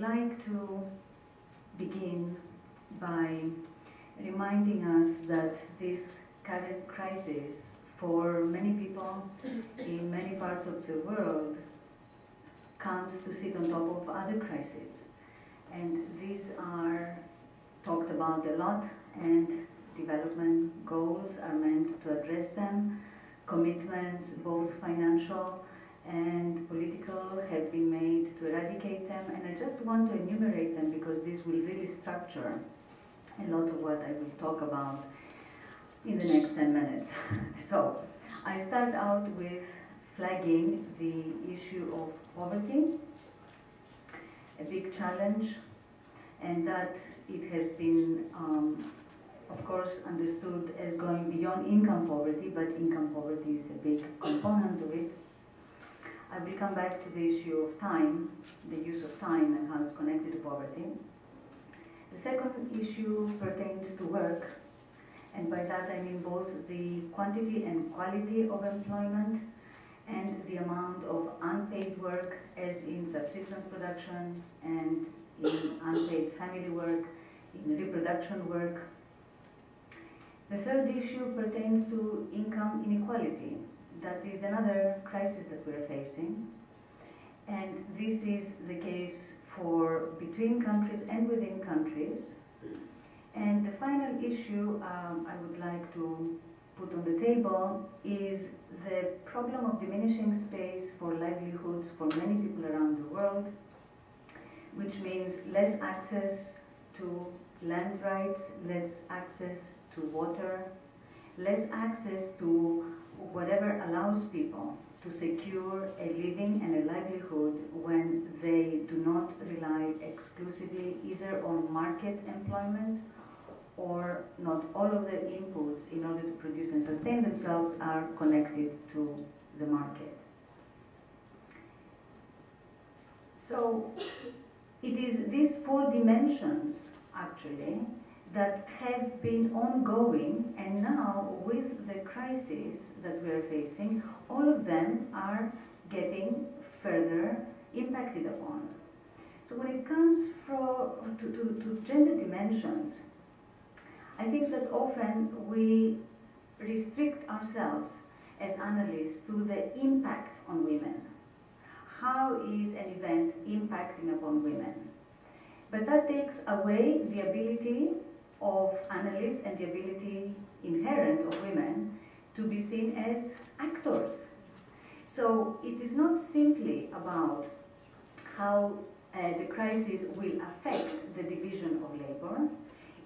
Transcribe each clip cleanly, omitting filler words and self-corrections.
like to begin by reminding us that this current crisis for many people in many parts of the world comes to sit on top of other crises. And these are talked about a lot, and development goals are meant to address them. Commitments, both financial and political, have been made to eradicate them, and I just want to enumerate them because this will really structure a lot of what I will talk about in the next 10 minutes. So, I start out with flagging the issue of poverty, a big challenge, and that it has been, of course, understood as going beyond income poverty, but income poverty is a big component of it. I will come back to the issue of time, the use of time and how it's connected to poverty. The second issue pertains to work, and by that I mean both the quantity and quality of employment and the amount of unpaid work, as in subsistence production and in unpaid family work, in reproduction work. The third issue pertains to income inequality. That is another crisis that we're facing, and this is the case for between countries and within countries. And the final issue I would like to put on the table is the problem of diminishing space for livelihoods for many people around the world, which means less access to land rights, less access to water, less access to whatever allows people to secure a living and a livelihood when they do not rely exclusively either on market employment, or not all of their inputs in order to produce and sustain themselves are connected to the market. So it is these four dimensions, actually, that have been ongoing, and now with the crisis that we are facing, all of them are getting further impacted upon. So when it comes to gender dimensions, I think that often we restrict ourselves as analysts to the impact on women. How is an event impacting upon women? But that takes away the ability of analysts and the ability inherent of women to be seen as actors. So it is not simply about how the crisis will affect the division of labor.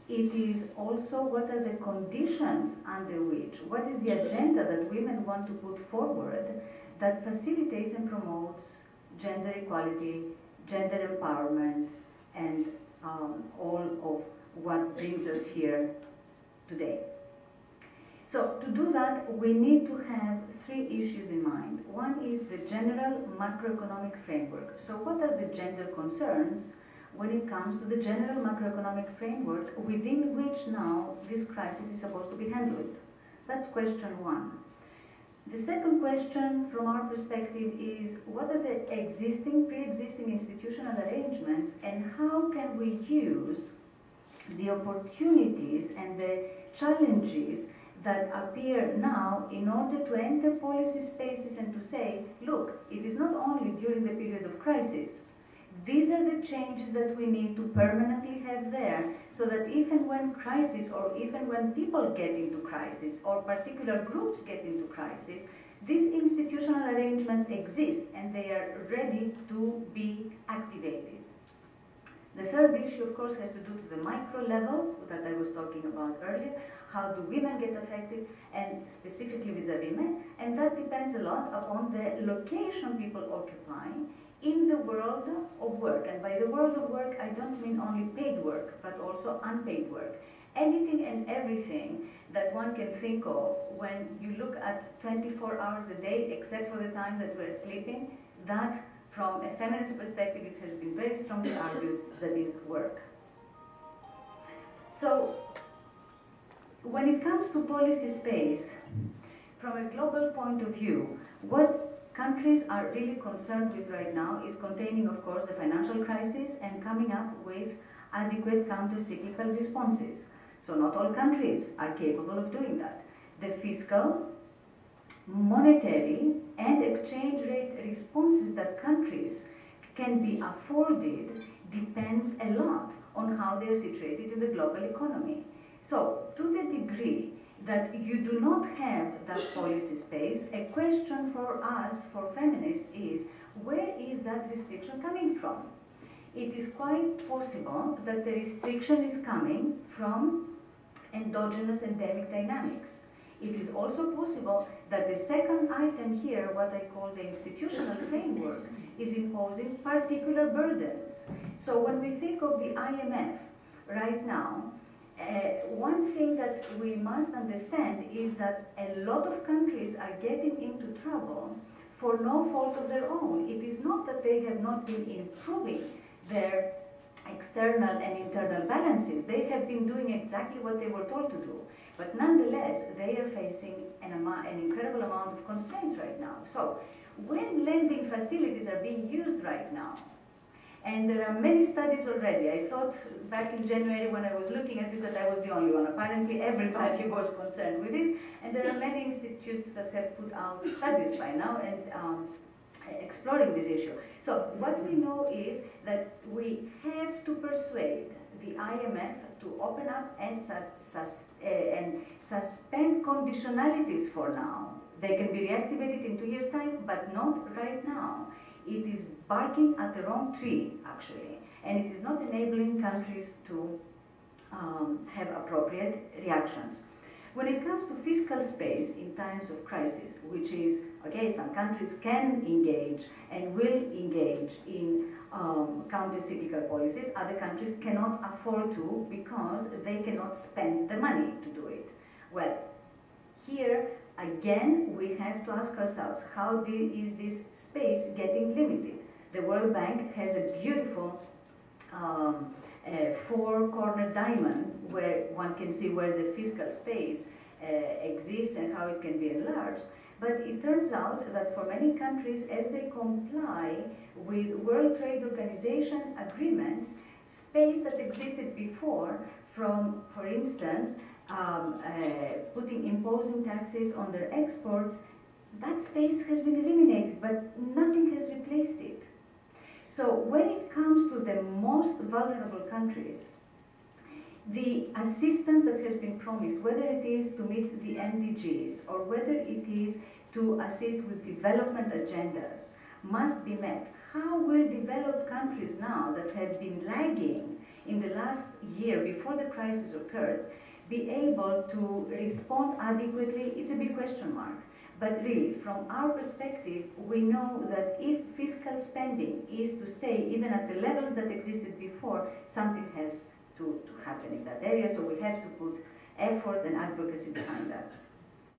It is also what are the conditions under which, what is the agenda that women want to put forward that facilitates and promotes gender equality, gender empowerment, and all of what brings us here today. So to do that, we need to have three issues in mind. One is the general macroeconomic framework. So what are the gender concerns when it comes to the general macroeconomic framework within which now this crisis is supposed to be handled? That's question one. The second question from our perspective is, what are the pre-existing institutional arrangements, and how can we use the opportunities and the challenges that appear now in order to enter policy spaces and to say, look, it is not only during the period of crisis. These are the changes that we need to permanently have there, so that even when crisis, or even when people get into crisis, or particular groups get into crisis, these institutional arrangements exist and they are ready to be activated. The third issue, of course, has to do to the micro level that I was talking about earlier. How do women get affected, and specifically vis-a-vis men? And that depends a lot upon the location people occupy in the world of work. And by the world of work, I don't mean only paid work, but also unpaid work. Anything and everything that one can think of when you look at 24 hours a day, except for the time that we're sleeping, that from a feminist perspective, it has been very strongly argued that is work. So, when it comes to policy space, from a global point of view, what countries are really concerned with right now is containing, of course, the financial crisis and coming up with adequate counter-cyclical responses. So not all countries are capable of doing that. The fiscal, monetary, and exchange rate responses that countries can be afforded depends a lot on how they're situated in the global economy. So, to the degree that you do not have that policy space, a question for us, for feminists, is where is that restriction coming from? It is quite possible that the restriction is coming from endogenous endemic dynamics. It is also possible that the second item here, what I call the institutional framework, is imposing particular burdens. So when we think of the IMF right now, one thing that we must understand is that a lot of countries are getting into trouble for no fault of their own. It is not that they have not been improving their external and internal balances. They have been doing exactly what they were told to do. But nonetheless, they are facing an incredible amount of constraints right now. So when lending facilities are being used right now, and there are many studies already. I thought back in January when I was looking at this that I was the only one. Apparently everybody was concerned with this, and there are many institutes that have put out studies by now and exploring this issue. So what we know is that we have to persuade the IMF to open up and suspend conditionalities for now. They can be reactivated in 2 years' time, but not right now. It is barking at the wrong tree, actually, and it is not enabling countries to have appropriate reactions. When it comes to fiscal space in times of crisis, which is, okay, some countries can engage and will engage in counter-cyclical policies, other countries cannot afford to because they cannot spend the money to do it. Well, here, again, we have to ask ourselves, how is this space getting limited? The World Bank has a beautiful four-corner diamond where one can see where the fiscal space exists and how it can be enlarged. But it turns out that for many countries, as they comply with World Trade Organization agreements, space that existed before from, for instance, imposing taxes on their exports, that space has been eliminated, but nothing has replaced it. So when it comes to the most vulnerable countries, the assistance that has been promised, whether it is to meet the MDGs or whether it is to assist with development agendas, must be met. How will developed countries now that have been lagging in the last year before the crisis occurred be able to respond adequately? It's a big question mark. But really, from our perspective, we know that if fiscal spending is to stay even at the levels that existed before, something has to happen in that area, so we have to put effort and advocacy behind that.